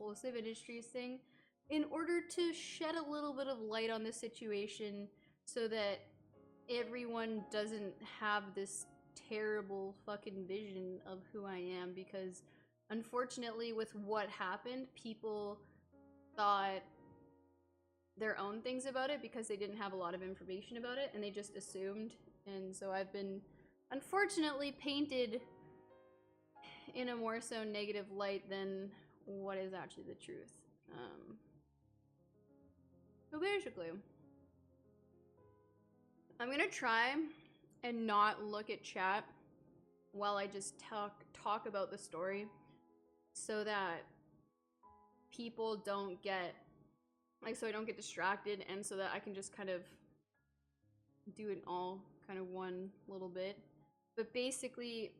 whole Siv Industries thing in order to shed a little bit of light on the situation so that everyone doesn't have this terrible fucking vision of who I am, because unfortunately with what happened, people thought their own things about it because they didn't have a lot of information about it and they just assumed, and so I've been unfortunately painted in a more so negative light than what is actually the truth. So basically, I'm gonna try and not look at chat while I just talk about the story so that people don't get, like, so I don't get distracted, and so that I can just kind of do it all kind of one little bit. But basically,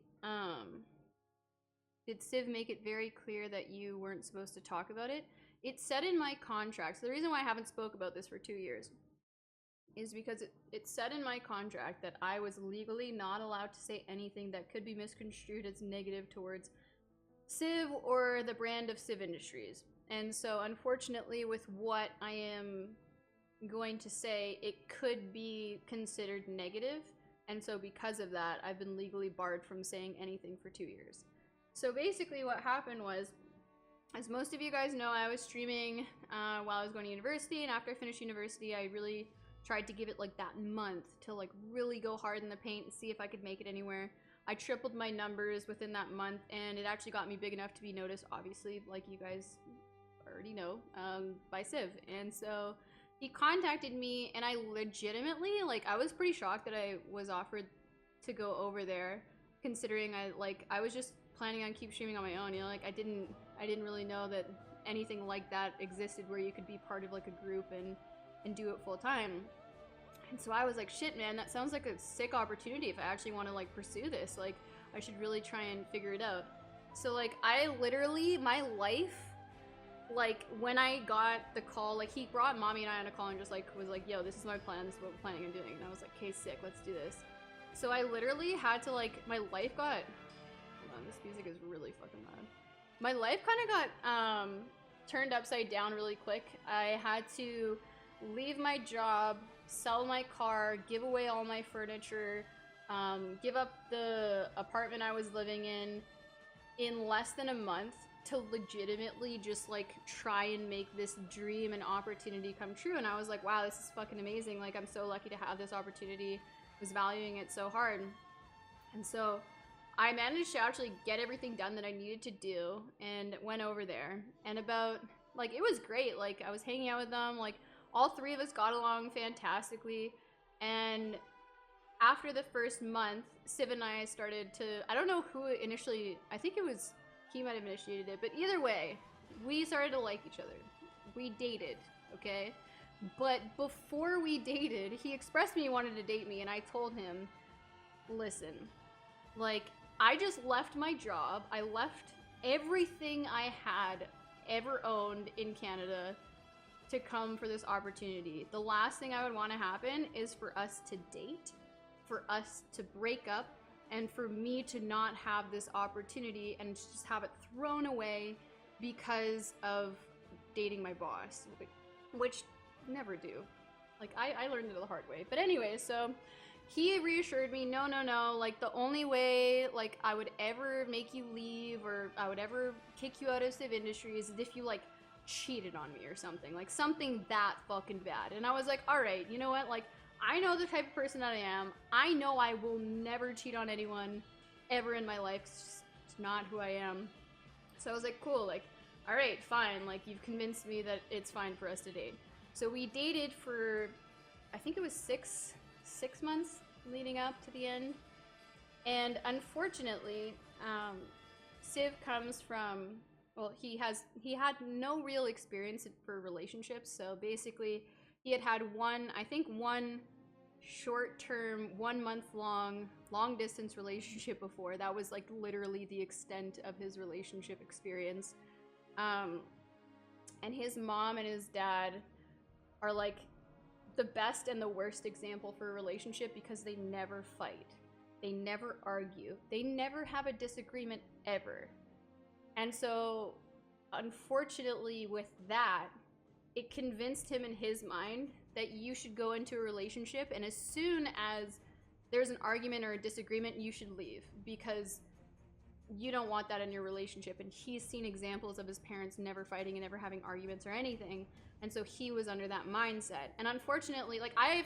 did Siv make it very clear that you weren't supposed to talk about it? It said in my contract, so the reason why I haven't spoke about this for 2 years is because it said in my contract that I was legally not allowed to say anything that could be misconstrued as negative towards Siv or the brand of Siv Industries. And so unfortunately with what I am going to say, it could be considered negative, and so because of that, I've been legally barred from saying anything for 2 years. So basically what happened was, as most of you guys know, I was streaming while I was going to university, and after I finished university, I really tried to give it like that month to like really go hard in the paint and see if I could make it anywhere. I tripled my numbers within that month, and it actually got me big enough to be noticed, obviously, like you guys already know, by Siv. And so he contacted me, and I legitimately, like, I was pretty shocked that I was offered to go over there, considering I was just planning on keep streaming on my own, you know, like I didn't really know that anything like that existed where you could be part of like a group and do it full time. And so I was like, shit, man, that sounds like a sick opportunity. If I actually want to like pursue this, like I should really try and figure it out. So like I literally, my life, like when I got the call, like he brought mommy and I on a call and just like was like, yo, this is my plan, this is what we're planning on doing. And I was like, okay, sick, let's do this. So I literally had to like, my life got, hold on, this music is really fucking loud. My life kind of got turned upside down really quick. I had to leave my job, sell my car, give away all my furniture, give up the apartment I was living in less than a month to legitimately just like try and make this dream and opportunity come true. And I was like, wow, this is fucking amazing. Like, I'm so lucky to have this opportunity. I was valuing it so hard. And so I managed to actually get everything done that I needed to do and went over there. And about, like, it was great. Like, I was hanging out with them. Like, all three of us got along fantastically. And after the first month, Siv and I started to, I don't know who initially, I think it was, he might have initiated it, but either way, we started to like each other. We dated, okay? But before we dated, he expressed he wanted to date me, and I told him, listen, like, I just left my job. I left everything I had ever owned in Canada to come for this opportunity. The last thing I would want to happen is for us to date, for us to break up, and for me to not have this opportunity and just have it thrown away because of dating my boss, which never do. Like, I learned it the hard way. But anyway, so he reassured me, no, like the only way like I would ever make you leave or I would ever kick you out of Siv Industries is if you like cheated on me or something, like something that fucking bad. And I was like, all right, you know what, like I know the type of person that I am. I know I will never cheat on anyone ever in my life. It's not who I am. So I was like, cool, like, all right, fine, like you've convinced me that it's fine for us to date. So we dated for, I think it was six months leading up to the end. And unfortunately, Siv comes from, well, he had no real experience for relationships. So basically he had one short-term, 1 month long distance relationship before. That was like literally the extent of his relationship experience. And his mom and his dad are like the best and the worst example for a relationship because they never fight. They never argue. They never have a disagreement ever. And so, unfortunately with that, it convinced him in his mind that you should go into a relationship, and as soon as there's an argument or a disagreement, you should leave, because you don't want that in your relationship. And he's seen examples of his parents never fighting and never having arguments or anything, and so he was under that mindset. And unfortunately, like, I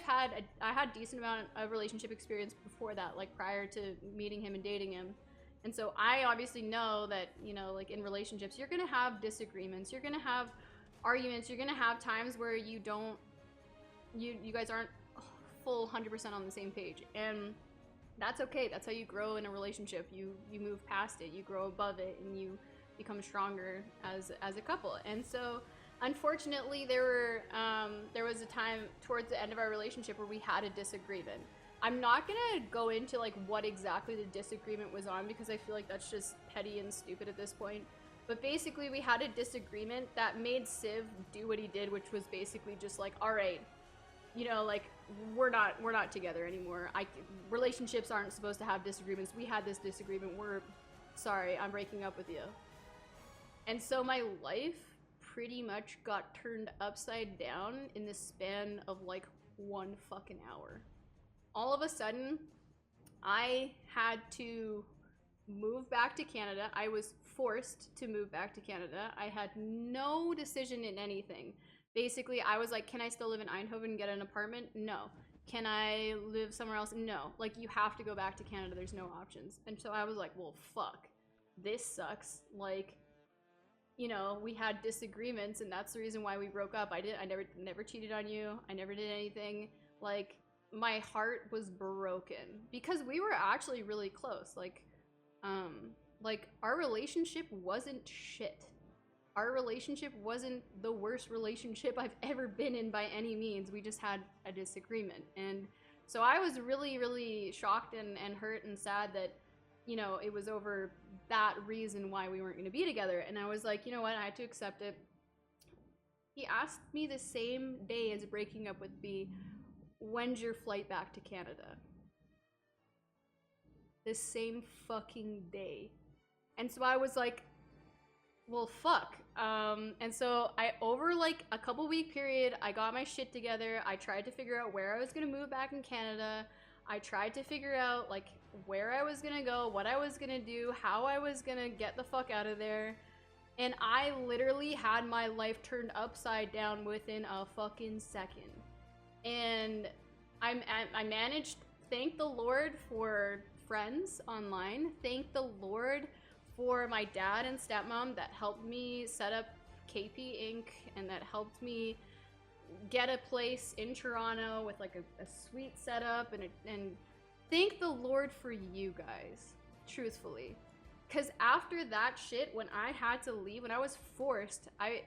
had decent amount of relationship experience before that, like prior to meeting him and dating him. And so I obviously know that, you know, like in relationships, you're gonna have disagreements, you're gonna have arguments, you're gonna have times where you guys aren't full 100% on the same page, and that's okay. That's how you grow in a relationship. You move past it, you grow above it, and you become stronger as a couple. And so unfortunately there was a time towards the end of our relationship where we had a disagreement. I'm not gonna go into like what exactly the disagreement was on, because I feel like that's just petty and stupid at this point. But basically we had a disagreement that made Siv do what he did, which was basically just like, all right, you know, like, we're not together anymore. Relationships aren't supposed to have disagreements. We had this disagreement. Sorry, I'm breaking up with you. And so my life pretty much got turned upside down in the span of like 1 fucking hour. All of a sudden, I had to move back to Canada. I was forced to move back to Canada. I had no decision in anything. Basically, I was like, can I still live in Eindhoven and get an apartment? No. Can I live somewhere else? No. Like, you have to go back to Canada. There's no options. And so I was like, well, fuck. This sucks. Like, you know, we had disagreements, and that's the reason why we broke up. I never cheated on you. I never did anything. Like, my heart was broken because we were actually really close. Like our relationship wasn't shit. Our relationship wasn't the worst relationship I've ever been in by any means. We just had a disagreement. And so I was really, really shocked and hurt and sad that, you know, it was over that reason why we weren't going to be together. And I was like, you know what? I had to accept it. He asked me the same day as breaking up with me, when's your flight back to Canada? The same fucking day. And so I was like, well, fuck. And so over like a couple week period, I got my shit together. I tried to figure out where I was gonna move back in Canada. I tried to figure out like where I was gonna go, what I was gonna do, how I was gonna get the fuck out of there. And I literally had my life turned upside down within a fucking second. And I managed, thank the Lord for friends online. Thank the Lord for my dad and stepmom that helped me set up KayPea Inc. and that helped me get a place in Toronto with like a sweet setup, and thank the Lord for you guys, truthfully. Because after that shit, when I had to leave, when I was forced, I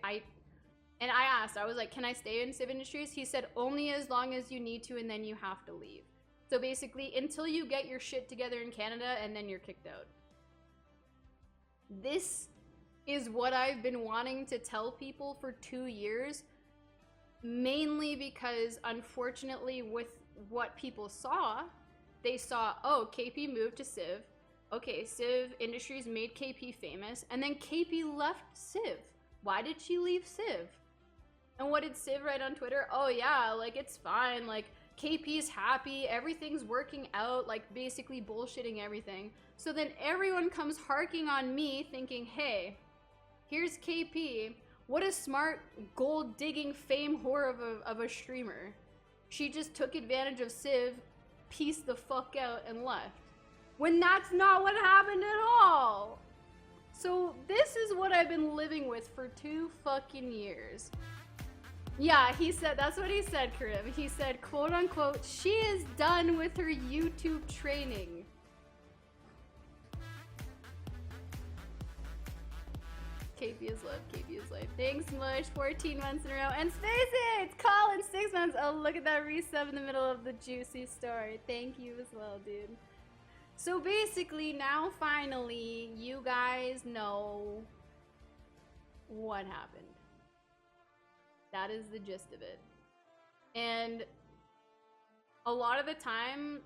asked, I was like, can I stay in Siv Industries? He said, only as long as you need to, and then you have to leave. So basically, until you get your shit together in Canada, and then you're kicked out. This is what I've been wanting to tell people for 2 years, mainly because, unfortunately, with what people saw, they saw, oh, KayPea moved to Siv. Okay, Siv Industries made KayPea famous, and then KayPea left Siv. Why did she leave Siv? And what did Siv write on Twitter? Oh yeah, like, it's fine, like, KayPea's happy, everything's working out, like, basically bullshitting everything. So then everyone comes harking on me thinking, hey, here's KayPea. What a smart, gold-digging fame whore of a streamer. She just took advantage of Siv, pieced the fuck out, and left. When that's not what happened at all! So this is what I've been living with for 2 fucking years. Yeah, he said, that's what he said, Karim. He said, quote unquote, she is done with her YouTube training. KayPea is love, KayPea is life. Thanks, Mush, 14 months in a row. And Spacey, it's Colin, 6 months. Oh, look at that resub in the middle of the juicy story. Thank you as well, dude. So basically, now finally, you guys know what happened. That is the gist of it. And a lot of the time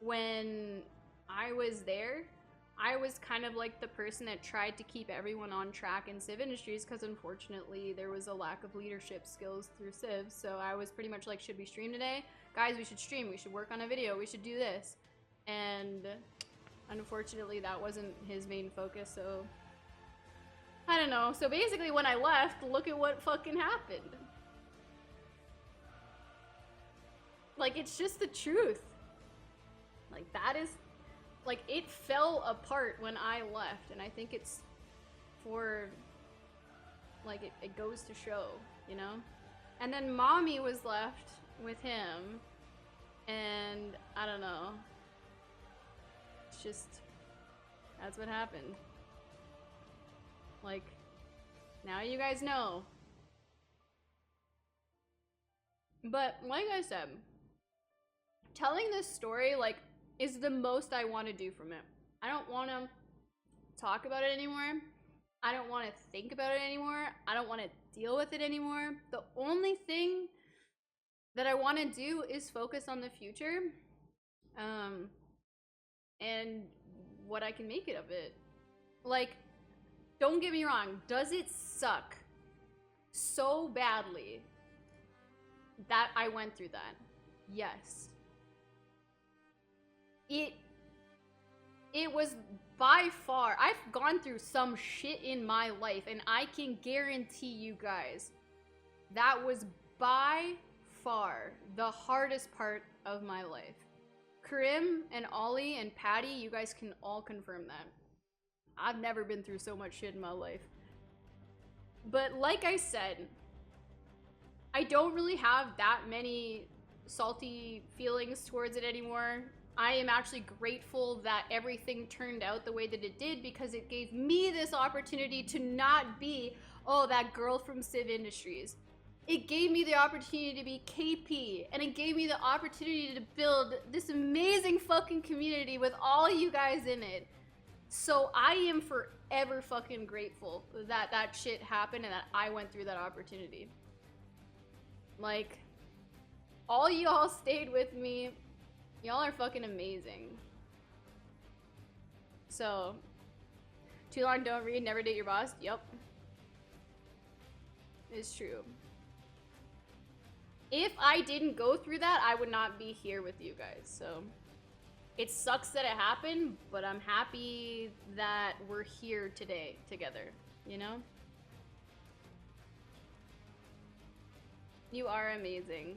when I was there, I was kind of like the person that tried to keep everyone on track in Siv Industries, because unfortunately there was a lack of leadership skills through Siv. So I was pretty much like, should we stream today? Guys, we should stream. We should work on a video. We should do this. And unfortunately that wasn't his main focus, so I don't know. So basically when I left, look at what fucking happened. Like, it's just the truth. Like, that is, like, it fell apart when I left, and I think it's for, like, it goes to show, you know? And then mommy was left with him, and I don't know. It's just, that's what happened. Like, now you guys know. But like I said, telling this story, like, is the most I want to do from it. I don't want to talk about it anymore. I don't want to think about it anymore. I don't want to deal with it anymore. The only thing that I want to do is focus on the future, and what I can make it of it. Like, don't get me wrong, does it suck so badly that I went through that? Yes. It was by far, I've gone through some shit in my life, and I can guarantee you guys, that was by far the hardest part of my life. Karim and Ollie and Patty, you guys can all confirm that. I've never been through so much shit in my life. But like I said, I don't really have that many salty feelings towards it anymore. I am actually grateful that everything turned out the way that it did, because it gave me this opportunity to not be, oh, that girl from Siv Industries. It gave me the opportunity to be KayPea, and it gave me the opportunity to build this amazing fucking community with all you guys in it. So I am forever fucking grateful that that shit happened and that I went through that opportunity. Like, all y'all stayed with me. Y'all are fucking amazing. So, too long, don't read, never date your boss. Yep. It's true. If I didn't go through that, I would not be here with you guys. So, it sucks that it happened, but I'm happy that we're here today together, you know? You are amazing.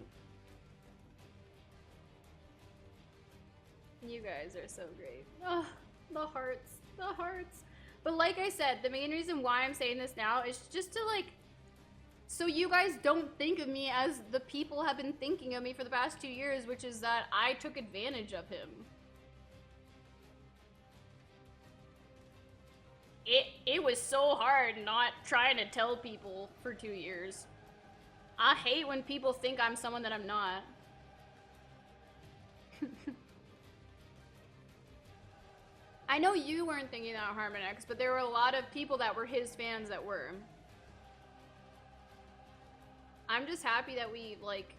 You guys are so great. Oh, the hearts, the hearts. But like I said, the main reason why I'm saying this now is just to, like, so you guys don't think of me as the people have been thinking of me for the past 2 years, which is that I took advantage of him. It was so hard not trying to tell people for 2 years. I hate when people think I'm someone that I'm not. I know you weren't thinking that, Harmonex, but there were a lot of people that were his fans that were. I'm just happy that we, like,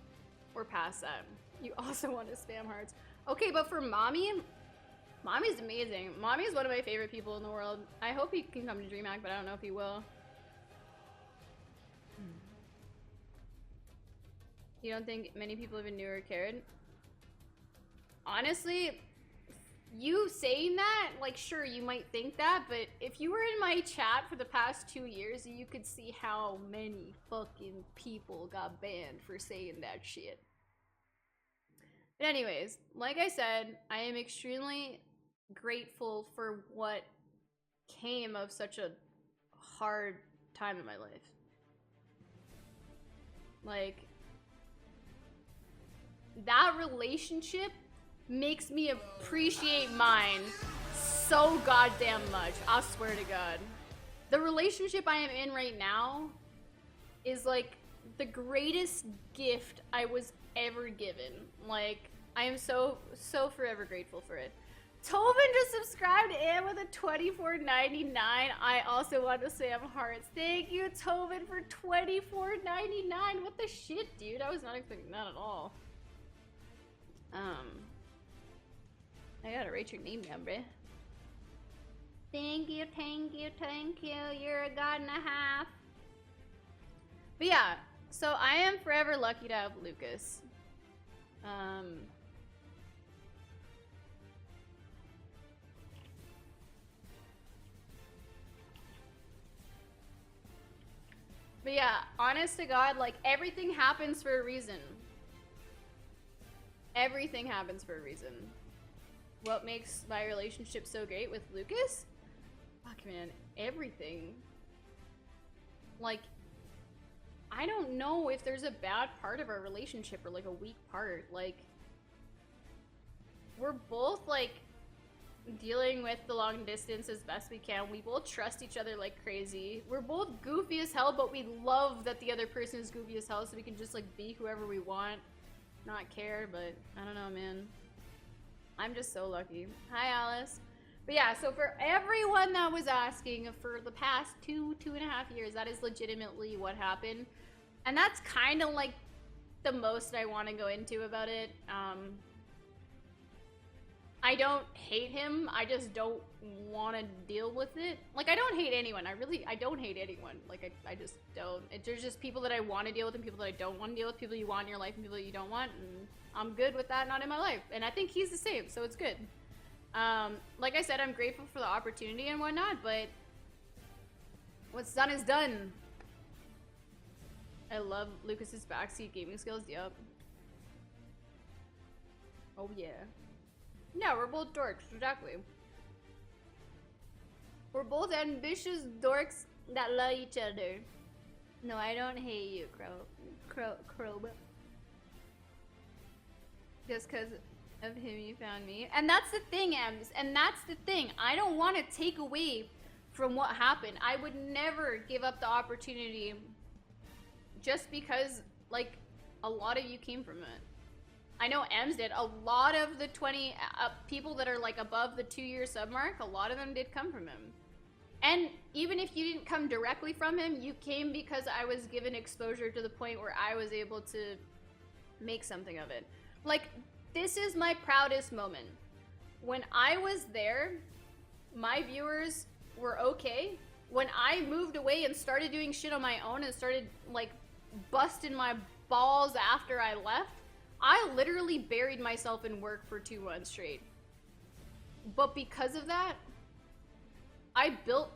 we're past that. You also want to spam hearts. Okay, but for Mommy, Mommy's amazing. Mommy's one of my favorite people in the world. I hope he can come to DreamHack, but I don't know if he will. You don't think many people even knew or cared? Honestly, you saying that, like, sure, you might think that, but if you were in my chat for the past 2 years, you could see how many fucking people got banned for saying that shit. But anyways, like I said, I am extremely grateful for what came of such a hard time in my life. Like, that relationship makes me appreciate mine so goddamn much. I swear to God. The relationship I am in right now is like the greatest gift I was ever given. Like, I am so forever grateful for it. Tobin just subscribed in with a $24.99. I also want to say I'm hearts. Thank you, Tobin, for $24.99. What the shit, dude? I was not expecting that at all. I gotta write your name down, bruh. Thank you, thank you, thank you. You're a god and a half. But yeah, so I am forever lucky to have Lucas. But yeah, honest to God, like, everything happens for a reason. Everything happens for a reason. What makes my relationship so great with Lucas? Fuck, man, everything. Like, I don't know if there's a bad part of our relationship or, like, a weak part. Like, we're both, like, dealing with the long distance as best we can. We both trust each other like crazy. We're both goofy as hell, but we love that the other person is goofy as hell, so we can just, like, be whoever we want. Not care, but I don't know, man. I'm just so lucky. Hi, Alice. But yeah, so for everyone that was asking, for the past 2.5 years, that is legitimately what happened. And that's kind of like the most I want to go into about it. I don't hate him, I just don't want to deal with it. Like, I don't hate anyone. I don't hate anyone. Like, I just don't. There's just people that I want to deal with and people that I don't want to deal with. People you want in your life and people that you don't want. And I'm good with that not in my life. And I think he's the same, so it's good. Like I said, I'm grateful for the opportunity and whatnot, but what's done is done. I love Lucas's backseat gaming skills. Yup. Oh, yeah. Yeah, we're both dorks, exactly. We're both ambitious dorks that love each other. No, I don't hate you, Crow. Just because of him you found me. And that's the thing, Ems. And that's the thing. I don't want to take away from what happened. I would never give up the opportunity just because, like, a lot of you came from it. I know Ems did. A lot of the 20 people that are, like, above the 2-year sub mark, a lot of them did come from him. And even if you didn't come directly from him, you came because I was given exposure to the point where I was able to make something of it. Like, this is my proudest moment. When I was there, my viewers were okay. When I moved away and started doing shit on my own and started, like, busting my balls after I left, I literally buried myself in work for 2 months straight. But because of that, I built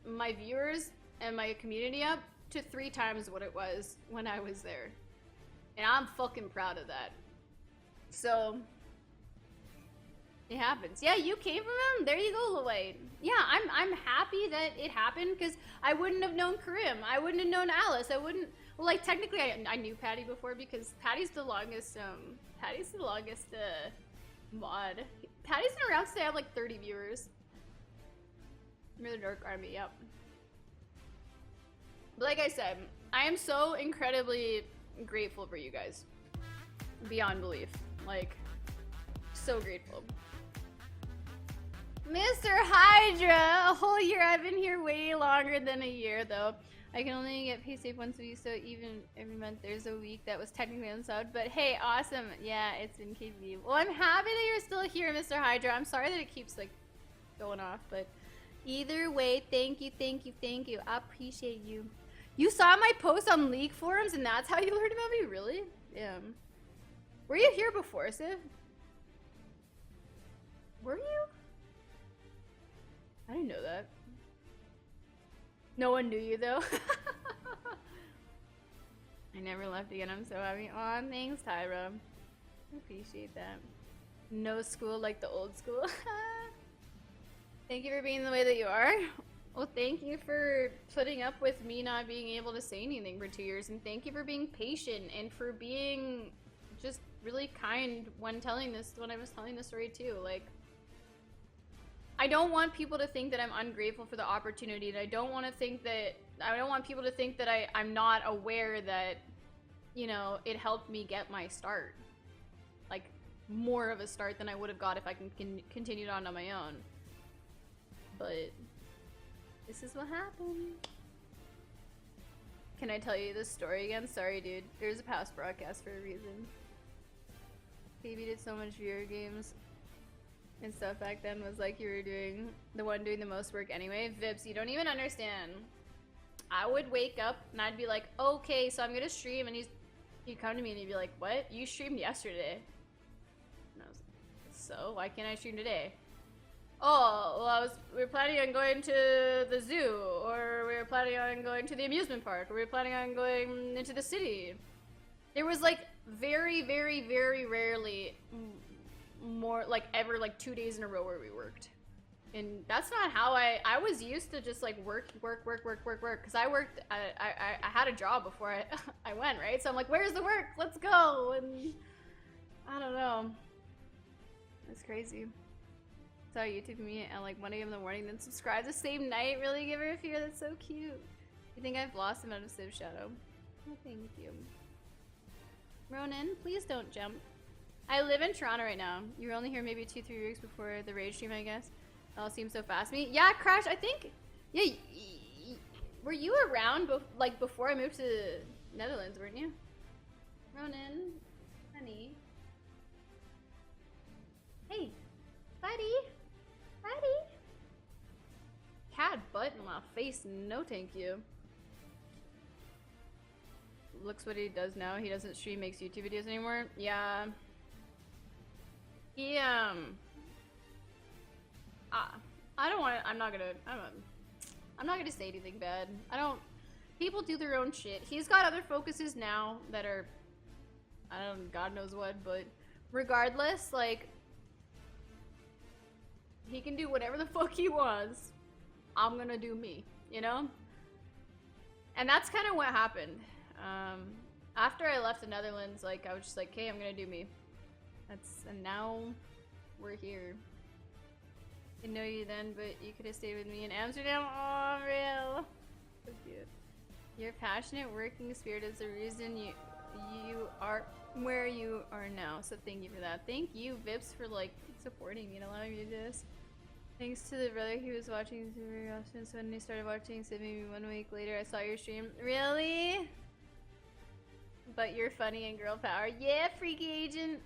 my viewers and my community up to 3 times what it was when I was there. And I'm fucking proud of that. So, it happens. Yeah, you came from him? There you go, Lloyd. Yeah, I'm happy that it happened because I wouldn't have known Karim. I wouldn't have known Alice. I wouldn't... Well, like, technically, I knew Patty before because Patty's the longest, mod. Patty's been around since I have, like, 30 viewers. We're the Dark Army, yep. But like I said, I am so incredibly grateful for you guys. Beyond belief. Like, so grateful. Mr. Hydra! A whole year. I've been here way longer than a year, though. I can only get pay safe once a week, so even every month there's a week that was technically unsubbed. But hey, awesome. Yeah, it's been KayPea. Well, I'm happy that you're still here, Mr. Hydra. I'm sorry that it keeps, like, going off, but either way, thank you, thank you, thank you. I appreciate you. You saw my post on League forums, and that's how you learned about me? Really? Yeah. Were you here before, Siv? Were you? I didn't know that. No one knew you, though. I never left again. I'm so happy. Aw, thanks, Tyra. I appreciate that. No school like the old school. Thank you for being the way that you are. Well, thank you for putting up with me not being able to say anything for 2 years. And thank you for being patient and for being just really kind when I was telling the story, too. Like, I don't want people to think that I'm ungrateful for the opportunity. And I don't want people to think that I'm not aware that, you know, it helped me get my start. Like, more of a start than I would have got if I continued on my own. But this is what happened. Can I tell you this story again? Sorry, dude. There's a past broadcast for a reason. KayPea did so much VR games. and stuff back then was like you were the one doing the most work anyway. Vips, you don't even understand. I would wake up and I'd be like, okay, so I'm gonna stream, and he'd come to me and he'd be like, what? You streamed yesterday. And I was like, so why can't I stream today? Oh, well, we were planning on going to the zoo, or we were planning on going to the amusement park, or we were planning on going into the city. There was like very, very, very rarely more, like ever, like 2 days in a row where we worked. And that's not how I was used to just like work, because I worked, I had a job before I went, right? So I'm like, where's the work? Let's go. And I don't know. It's crazy. Saw YouTube me at like 1 a.m. in the morning, then subscribe the same night. Really give her a fear. That's so cute. You think I've lost him out of Siv Shadow? Oh, thank you. Ronan, please don't jump. I live in Toronto right now. You were only here maybe 2-3 weeks before the raid stream, I guess. It all seems so fast to me. Yeah, Crash, I think... Yeah, were you around like before I moved to Netherlands, weren't you? Ronan, honey. Hey, buddy. Buddy. Cat butt in my face, no thank you. Looks what he does now. He doesn't stream, makes YouTube videos anymore. Yeah. He I don't want to, I'm not gonna say anything bad. People do their own shit. He's got other focuses now that are, God knows what, but regardless, like, he can do whatever the fuck he wants. I'm gonna do me, you know? And that's kind of what happened. After I left the Netherlands, like, I was just like, hey, I'm gonna do me. And now we're here. Didn't know you then, but you could have stayed with me in Amsterdam. Oh, real. So cute. Your passionate working spirit is the reason you are where you are now. So thank you for that. Thank you, Vips, for like supporting me and allowing me to do this. Thanks to the brother he was watching very often. So when he started watching, so maybe 1 week later, I saw your stream. Really? But you're funny and girl power. Yeah, freaky agent.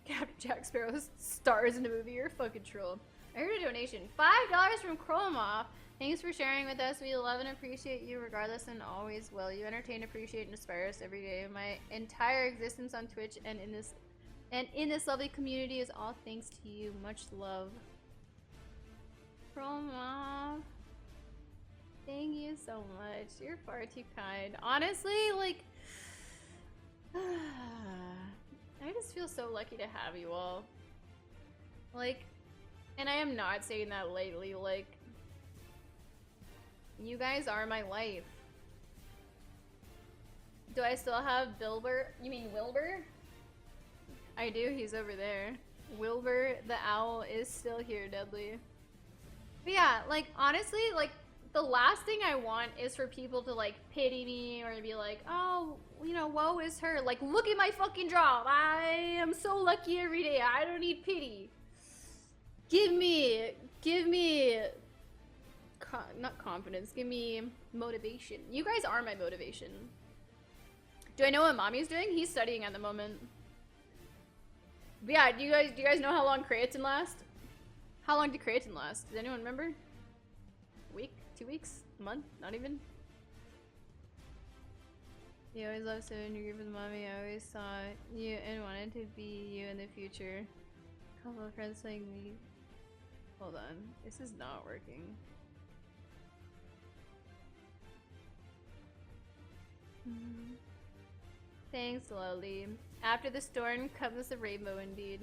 Captain Jack Sparrow stars in the movie. You're a fucking troll. I heard a donation. $5 from Kromov. Thanks for sharing with us. We love and appreciate you regardless and always will. You entertain, appreciate, and inspire us every day. My entire existence on Twitch and in this lovely community is all thanks to you. Much love. Kromov. Thank you so much. You're far too kind. Honestly, like... I just feel so lucky to have you all. Like, and I am not saying that lightly, like, you guys are my life. Do I still have Bilber? You mean Wilbur? I do, he's over there. Wilbur the owl is still here, Deadly. But yeah, like, honestly, like, the last thing I want is for people to, like, pity me or be like, oh, you know, woe is her. Like, look at my fucking job. I am so lucky every day. I don't need pity. Give me, not confidence, give me motivation. You guys are my motivation. Do I know what Mommy's doing? He's studying at the moment. But yeah, do you guys know how long creatine lasts? How long did creatine last? Does anyone remember? A week? 2 weeks? A month? Not even? You always loved Siv, you grew with Mommy. I always saw you and wanted to be you in the future. A couple of friends like me. Hold on. This is not working. Thanks, Lolly. After the storm comes the rainbow indeed.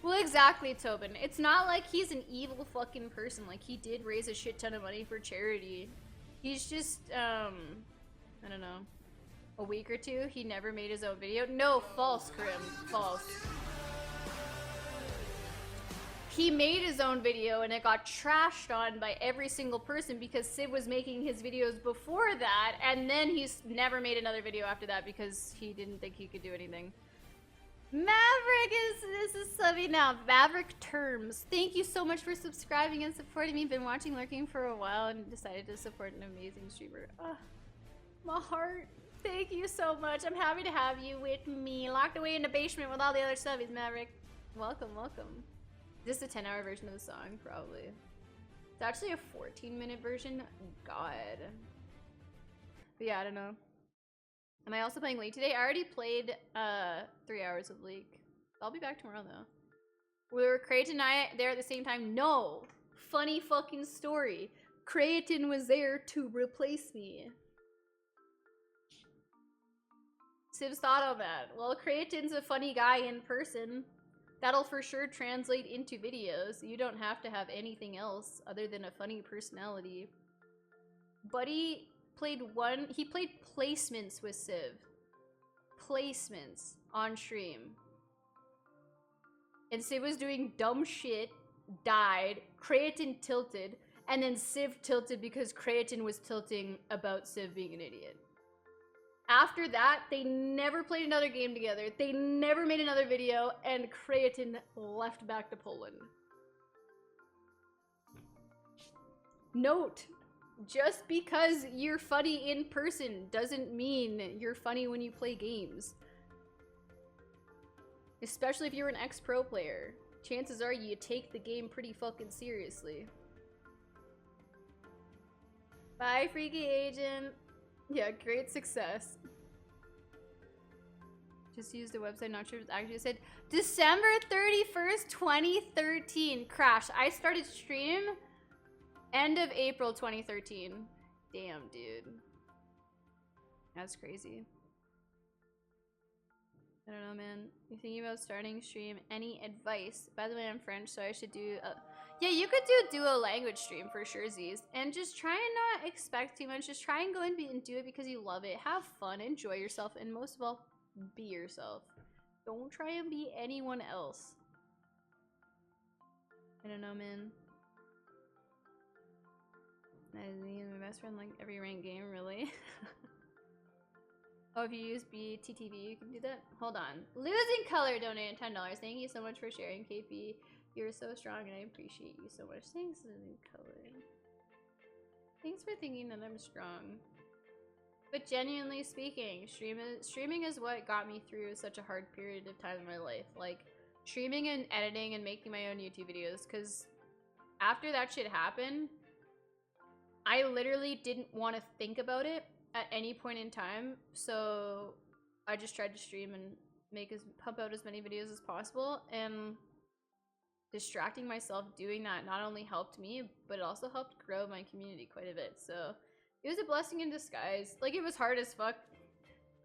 Well, exactly, Tobin. It's not like he's an evil fucking person. Like, he did raise a shit ton of money for charity. He's just, I don't know, a week or two, he never made his own video. No, false, Grim. False. He made his own video and it got trashed on by every single person because Siv was making his videos before that, and then he's never made another video after that because he didn't think he could do anything. Maverick is This is subbing now. Maverick Terms. Thank you so much for subscribing and supporting me. Been watching Lurking for a while and decided to support an amazing streamer. My heart. Thank you so much. I'm happy to have you with me. Locked away in the basement with all the other subbies, Maverick. Welcome, welcome. Is this a 10-hour version of the song? Probably. It's actually a 14-minute version. God. But yeah, I don't know. Am I also playing League today? I already played 3 hours of League. I'll be back tomorrow though. Were Creighton and I there at the same time? No. Funny fucking story. Creighton was there to replace me. Siv's thought of that. Well, Creighton's a funny guy in person. That'll for sure translate into videos. You don't have to have anything else other than a funny personality. Buddy played he played placements with Siv. Placements on stream. And Siv was doing dumb shit, died, Creighton tilted, and then Siv tilted because Creighton was tilting about Siv being an idiot. After that, they never played another game together. They never made another video, and Creighton left back to Poland. Note, just because you're funny in person doesn't mean you're funny when you play games. Especially if you're an ex-pro player. Chances are you take the game pretty fucking seriously. Bye, Freaky Agent. Yeah, great success. Just used the website, not sure if it's actually said December 31st, 2013. Crash. I started stream end of April 2013. Damn, dude. That's crazy. I don't know, man. You're thinking about starting stream. Any advice? By the way, I'm French, so I should do yeah, you could do a duo language stream for sure, Z's. And just try and not expect too much. Just try and go and do it because you love it. Have fun, enjoy yourself, and most of all, be yourself. Don't try and be anyone else. I don't know, man. Me and my best friend like every ranked game, really. Oh, if you use BTTV, you can do that? Hold on. Losing Color donated $10. Thank you so much for sharing, KayPea. You're so strong and I appreciate you so much. Thanks, Losing Color. Thanks for thinking that I'm strong. But genuinely speaking, streaming is what got me through such a hard period of time in my life. Like, streaming and editing and making my own YouTube videos. Because after that shit happened, I literally didn't want to think about it at any point in time, so I just tried to stream and pump out as many videos as possible, and distracting myself doing that not only helped me, but it also helped grow my community quite a bit, so it was a blessing in disguise. Like, it was hard as fuck.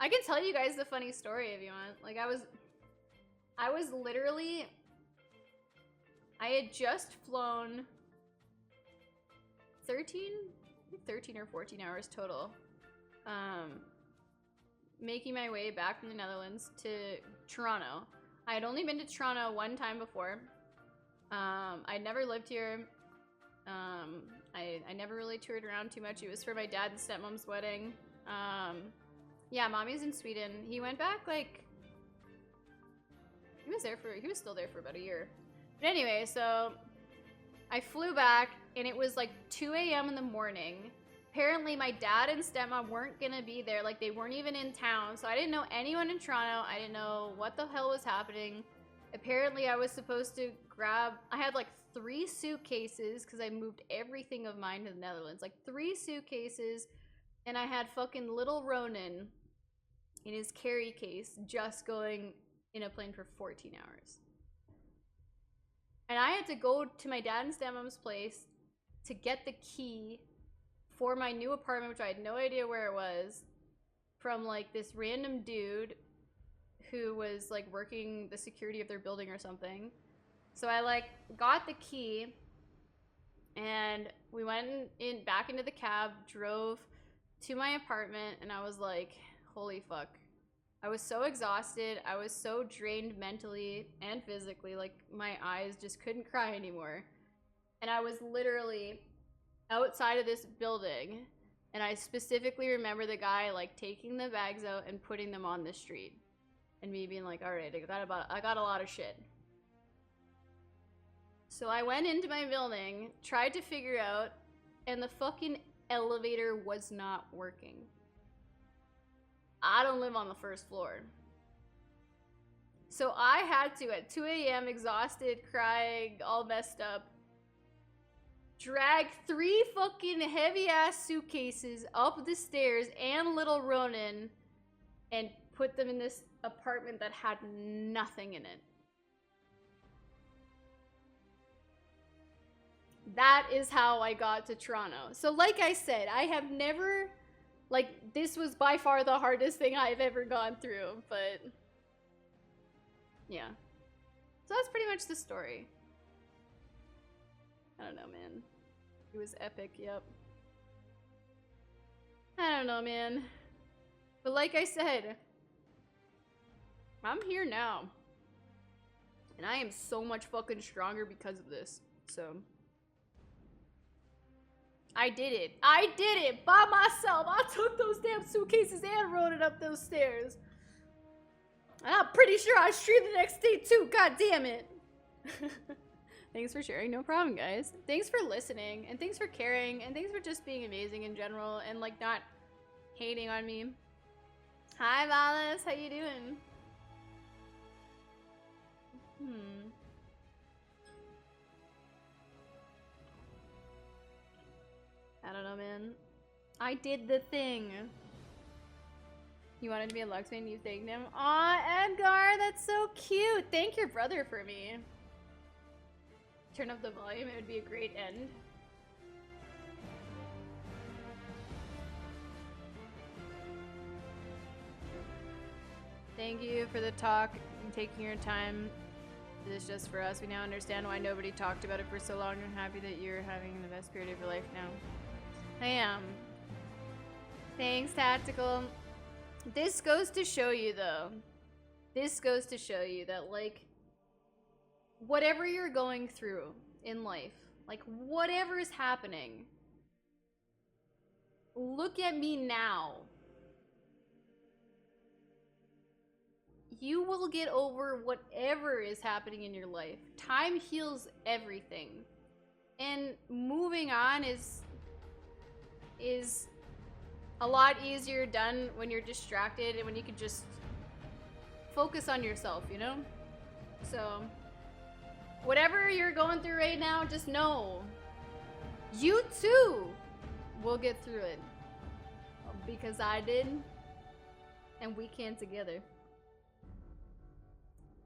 I can tell you guys the funny story if you want. Like, I was literally, I had just flown 13 or 14 hours total. Making my way back from the Netherlands to Toronto. I had only been to Toronto one time before. I'd never lived here. I never really toured around too much. It was for my dad and stepmom's wedding. Yeah, mommy's in Sweden. He went back like, he was still there for about a year. But anyway, so I flew back and it was like 2 a.m. in the morning. Apparently my dad and stepmom weren't gonna be there, like they weren't even in town, so I didn't know anyone in Toronto. I didn't know what the hell was happening. Apparently I was supposed to I had like 3 suitcases because I moved everything of mine to the Netherlands, like 3 suitcases, and I had fucking little Ronan in his carry case just going in a plane for 14 hours. And I had to go to my dad and stepmom's place to get the key for my new apartment, which I had no idea where it was, from like this random dude who was like working the security of their building or something. So I like got the key and we went back into the cab, drove to my apartment, and I was like, holy fuck. I was so exhausted. I was so drained mentally and physically. Like my eyes just couldn't cry anymore. And I was literally outside of this building, and I specifically remember the guy like taking the bags out and putting them on the street, and me being like, all right, I got a lot of shit. So I went into my building, tried to figure out, and the fucking elevator was not working. I don't live on the first floor. So I had to, at 2 a.m., exhausted, crying, all messed up, drag 3 fucking heavy-ass suitcases up the stairs and little Ronan and put them in this apartment that had nothing in it. That is how I got to Toronto. So like I said, I have never, like, this was by far the hardest thing I've ever gone through, but yeah. So that's pretty much the story. I don't know, man. It was epic, yep. I don't know, man. But like I said, I'm here now. And I am so much fucking stronger because of this. So I did it. I did it by myself. I took those damn suitcases and rode it up those stairs. And I'm pretty sure I streamed the next day too. God damn it. Thanks for sharing. No problem, guys. Thanks for listening. And thanks for caring. And thanks for just being amazing in general. And like not hating on me. Hi, Valis. How you doing? I don't know, man. I did the thing. You wanted to be a Luxman, you thanked him. Aw, Edgar, that's so cute. Thank your brother for me. Turn up the volume, it would be a great end. Thank you for the talk and taking your time. This is just for us. We now understand why nobody talked about it for so long. I'm happy that you're having the best period of your life now. I am. Thanks, Tactical. This goes to show you, though. This goes to show you that, like, whatever you're going through in life, like, whatever is happening, look at me now. You will get over whatever is happening in your life. Time heals everything. And moving on is a lot easier done when you're distracted and when you can just focus on yourself, you know? So, whatever you're going through right now, just know you too will get through it. Because I did, and we can together.